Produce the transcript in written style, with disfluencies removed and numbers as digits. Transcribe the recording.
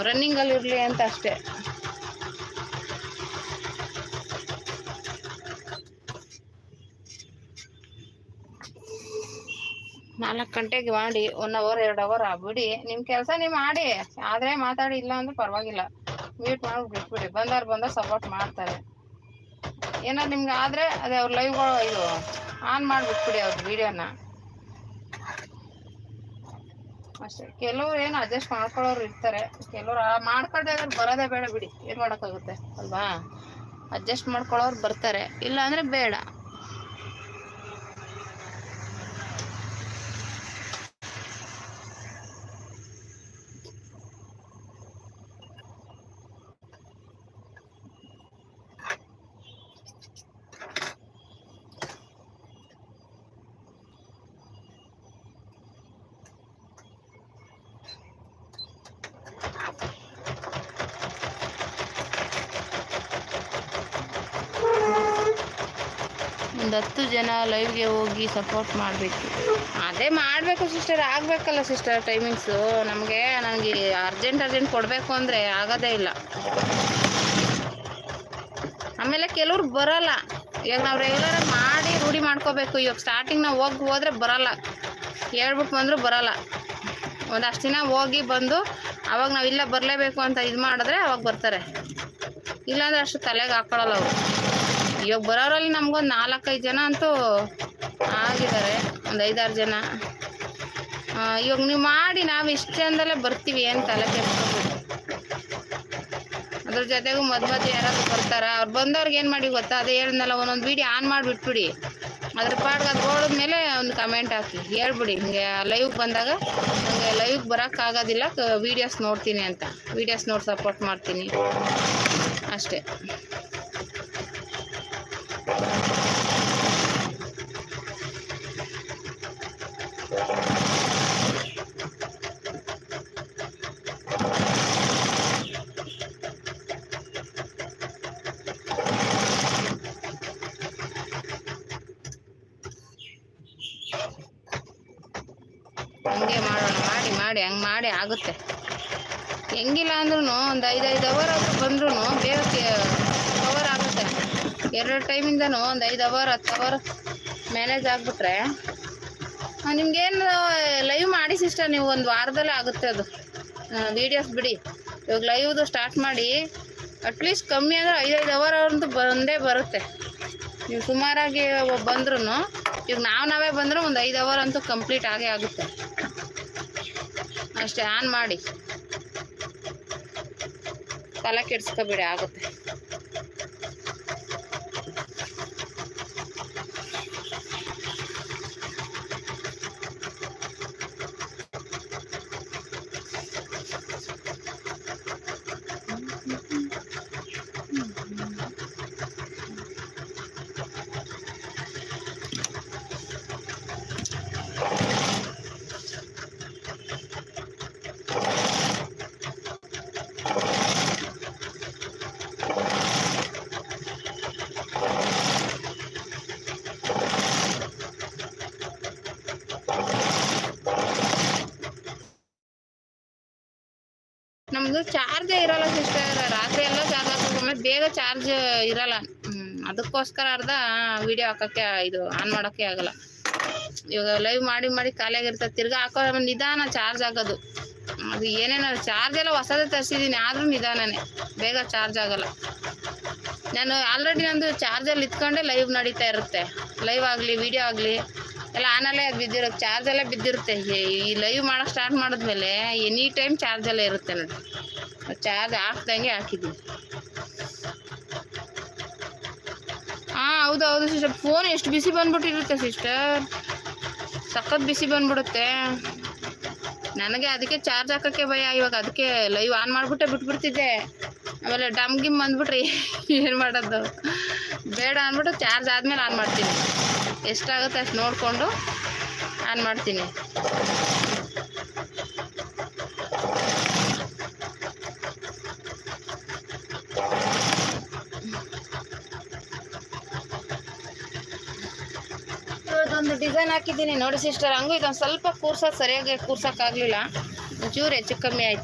ರನ್ನಿಂಗಲ್ಲಿ ಇರಲಿ ಅಂತ ಅಷ್ಟೇ. ನಾಲ್ಕು ಗಂಟೆಗೆ ಮಾಡಿ 1 ಅವರ್ 2 ಅವರ್ ಬಿಡಿ, ನಿಮ್ಮ ಕೆಲಸ ನೀವು ಮಾಡಿ. ಆದರೆ ಮಾತಾಡಿ, ಇಲ್ಲ ಅಂದ್ರೆ ಪರವಾಗಿಲ್ಲ, ಮ್ಯೂಟ್ ಮಾಡಿ ಬಿಟ್ಬಿಡಿ. ಬಂದವ್ರು ಸಪೋರ್ಟ್ ಮಾಡ್ತಾರೆ. ಏನಾದ್ರು ನಿಮ್ಗೆ ಆದರೆ ಅದೇ ಅವ್ರ ಲೈವ್ಗಳು ಇದು ಆನ್ ಮಾಡಿಬಿಟ್ಬಿಡಿ ಅವ್ರ ವಿಡಿಯೋನ ಅಷ್ಟೇ. ಕೆಲವ್ರು ಏನು ಅಡ್ಜಸ್ಟ್ ಮಾಡ್ಕೊಳ್ಳೋರು ಇರ್ತಾರೆ, ಕೆಲವ್ರು ಮಾಡ್ಕೊಳ್ದೆ ಬರೋದೇ ಬೇಡ ಬಿಡಿ, ಏನು ಮಾಡೋಕ್ಕಾಗುತ್ತೆ ಅಲ್ವಾ. ಅಡ್ಜಸ್ಟ್ ಮಾಡ್ಕೊಳ್ಳೋರು ಬರ್ತಾರೆ, ಇಲ್ಲ ಅಂದರೆ ಬೇಡ. ಒಂದು 10 ಜನ ಲೈವ್ಗೆ ಹೋಗಿ ಸಪೋರ್ಟ್ ಮಾಡಬೇಕು. ಅದೇ ಮಾಡಬೇಕು ಸಿಸ್ಟರ್, ಆಗಬೇಕಲ್ಲ ಸಿಸ್ಟರ್. ಟೈಮಿಂಗ್ಸು ನನಗೆ ಅರ್ಜೆಂಟ್ ಕೊಡಬೇಕು ಅಂದರೆ ಆಗೋದೇ ಇಲ್ಲ. ಆಮೇಲೆ ಕೆಲವ್ರು ಬರೋಲ್ಲ. ಈಗ ನಾವು ರೆಗ್ಯುಲರಾಗಿ ಮಾಡಿ ರೂಢಿ ಮಾಡ್ಕೋಬೇಕು. ಇವಾಗ ಸ್ಟಾರ್ಟಿಂಗ್ ನಾವು ಹೋದ್ರೆ ಬರೋಲ್ಲ, ಹೇಳ್ಬಿಟ್ಟು ಬಂದರೂ ಬರೋಲ್ಲ. ಒಂದಷ್ಟು ದಿನ ಹೋಗಿ ಬಂದು ಅವಾಗ ನಾವು ಇಲ್ಲ ಬರಲೇಬೇಕು ಅಂತ ಇದು ಮಾಡಿದ್ರೆ ಅವಾಗ ಬರ್ತಾರೆ. ಇಲ್ಲಾಂದರೆ ಅಷ್ಟು ತಲೆಗೆ ಹಾಕೊಳ್ಳಲ್ಲ ಅವರು. ಇವಾಗ ಬರೋರಲ್ಲಿ ನಮಗೊಂದು 4-5 ಜನ ಅಂತೂ ಆಗಿದ್ದಾರೆ, ಒಂದು 5-6 ಜನ. ಇವಾಗ ನೀವು ಮಾಡಿ ನಾವು ಇಷ್ಟು ಜನದಲ್ಲೇ ಬರ್ತೀವಿ ಏನು ತಲೆ ಕೆಡಿಸ್ಕೊಬೇಕು. ಅದ್ರ ಜೊತೆಗೂ ಮಧ್ಯ ಯಾರಾದ್ರು ಬರ್ತಾರ, ಅವ್ರು ಬಂದವ್ರಿಗೆ ಏನು ಮಾಡಿ ಗೊತ್ತಾ, ಅದೇ ಹೇಳಿದ್ನಲ್ಲ, ಒಂದೊಂದು ವೀಡಿಯೋ ಆನ್ ಮಾಡಿಬಿಟ್ಬಿಡಿ. ಅದ್ರ ಪಾಡ್ಗೆ ಅದು ಓಡಿದ್ಮೇಲೆ ಒಂದು ಕಮೆಂಟ್ ಹಾಕಿ ಹೇಳ್ಬಿಡಿ, ಹಿಂಗೆ ಲೈವ್ಗೆ ಬಂದಾಗ ನನಗೆ ಲೈವ್ಗೆ ಬರೋಕ್ಕಾಗೋದಿಲ್ಲ, ವೀಡಿಯೋಸ್ ನೋಡ್ತೀನಿ ಅಂತ. ವೀಡಿಯೋಸ್ ನೋಡಿ ಸಪೋರ್ಟ್ ಮಾಡ್ತೀನಿ ಅಷ್ಟೇ. ಹಂಗೆ ಮಾಡೋಣ, ಮಾಡಿ ಹಂಗೆ ಮಾಡಿ ಆಗುತ್ತೆ. ಹೆಂಗಿಲ್ಲ ಅಂದ್ರೂ ಒಂದು 5 ಅವರ್ ಆದರೂ ಬಂದ್ರೂ ಬೇಗ ಕವರ್ ಆಗುತ್ತೆ. 2 ಟೈಮಿಂದನೂ ಒಂದು 5 ಅವರ್ 10 ಅವರ್ ಮ್ಯಾನೇಜ್ ಆಗಿಬಿಟ್ರೆ ನಿಮ್ಗೇನು ಲೈವ್ ಮಾಡಿ ಸಿಸ್ಟರ್, ನೀವು ಒಂದು ವಾರದಲ್ಲೇ ಆಗುತ್ತೆ ಅದು. ವೀಡಿಯೋಸ್ ಬಿಡಿ, ಇವಾಗ ಲೈವ್ದು ಸ್ಟಾರ್ಟ್ ಮಾಡಿ ಅಟ್ಲೀಸ್ಟ್ ಕಮ್ಮಿ ಅಂದರೆ 5 ಅವರ್ ಅಂತೂ ಬಂದೇ ಬರುತ್ತೆ. ನೀವು ಸುಮಾರಾಗಿ ಬಂದ್ರೂ, ಈಗ ನಾವೇ ಬಂದರೂ ಒಂದು 5 ಅವರ್ ಅಂತೂ ಕಂಪ್ಲೀಟ್ ಆಗೇ ಆಗುತ್ತೆ ಅಷ್ಟೇ. ಆನ್ ಮಾಡಿ ತಲೆ ಕೆಡಿಸ್ಕೊಬೇಡಿ, ಆಗುತ್ತೆ. ನಮ್ಮದು ಚಾರ್ಜೇ ಇರೋಲ್ಲ ಸಿಸ್ಟರ್, ರಾತ್ರಿ ಎಲ್ಲ ಚಾರ್ಜ್ ಹಾಕೋಕೆ ಬೇಗ ಚಾರ್ಜ್ ಇರೋಲ್ಲ. ಅದಕ್ಕೋಸ್ಕರ ಅರ್ಧ ವಿಡಿಯೋ ಹಾಕೋಕ್ಕೆ ಇದು ಆನ್ ಮಾಡೋಕ್ಕೆ ಆಗಲ್ಲ. ಇವಾಗ ಲೈವ್ ಮಾಡಿ ಖಾಲಿಯಾಗಿರ್ತದೆ, ತಿರ್ಗಾ ಹಾಕೋ ನಿಧಾನ ಚಾರ್ಜ್ ಆಗೋದು. ಅದು ಏನೇನು ಚಾರ್ಜ್ ಎಲ್ಲ ಹೊಸದೇ ತರಿಸಿದ್ದೀನಿ, ಆದರೂ ನಿಧಾನನೇ, ಬೇಗ ಚಾರ್ಜ್ ಆಗಲ್ಲ. ನಾನು ಆಲ್ರೆಡಿ ನಂದು ಚಾರ್ಜಲ್ಲಿ ಇಟ್ಕೊಂಡೆ ಲೈವ್ ನಡೀತಾ ಇರುತ್ತೆ. ಲೈವ್ ಆಗಲಿ ವಿಡಿಯೋ ಆಗಲಿ ಎಲ್ಲ ಆನಲ್ಲೇ ಅದು ಬಿದ್ದಿರುತ್ತೆ, ಚಾರ್ಜಲ್ಲೇ ಬಿದ್ದಿರುತ್ತೆ. ಈ ಲೈವ್ ಮಾಡೋಕ್ಕೆ ಸ್ಟಾರ್ಟ್ ಮಾಡಿದ್ಮೇಲೆ ಎನಿ ಟೈಮ್ ಚಾರ್ಜಲ್ಲೇ ಇರುತ್ತೆ ನೋಡಿ. ಚಾರ್ಜ್ ಹಾಕ್ದಂಗೆ ಹಾಕಿದ್ದೀನಿ. ಹೌದು ಸಿಸ್ಟರ್, ಫೋನ್ ಎಷ್ಟು ಬಿಸಿ ಬಂದ್ಬಿಟ್ಟಿರುತ್ತೆ ಸಿಸ್ಟರ್, ಸಖತ್ ಬಿಸಿ ಬಂದ್ಬಿಡುತ್ತೆ ನನಗೆ. ಅದಕ್ಕೆ ಚಾರ್ಜ್ ಹಾಕೋಕ್ಕೆ ಭಯ. ಇವಾಗ ಅದಕ್ಕೆ ಲೈವ್ ಆನ್ ಮಾಡಿಬಿಟ್ಟೆ ಬಿಟ್ಬಿಡ್ತಿದ್ದೆ. ಆಮೇಲೆ ಡಮ್ಗಿಮ್ ಬಂದ್ಬಿಟ್ರಿ ಏನು ಮಾಡೋದು ಬೇಡ ಅಂದ್ಬಿಟ್ಟು ಚಾರ್ಜ್ ಆದಮೇಲೆ ಆನ್ ಮಾಡ್ತೀನಿ. ಎಷ್ಟಾಗುತ್ತೆ ಅಷ್ಟು ನೋಡಿಕೊಂಡು ಆನ್ ಮಾಡ್ತೀನಿ. ಇವತ್ತೊಂದು ಡಿಸೈನ್ ಹಾಕಿದ್ದೀನಿ ನೋಡಿ ಸಿಸ್ಟರ್, ಹಂಗೂ ಇದೊಂದು ಸ್ವಲ್ಪ ಕೂರ್ಸೋದು ಸರಿಯಾಗಿ ಕೂರ್ಸೋಕ್ಕಾಗಲಿಲ್ಲ, ಒಂಚೂರು ಹೆಚ್ಚು ಕಮ್ಮಿ ಆಯಿತು.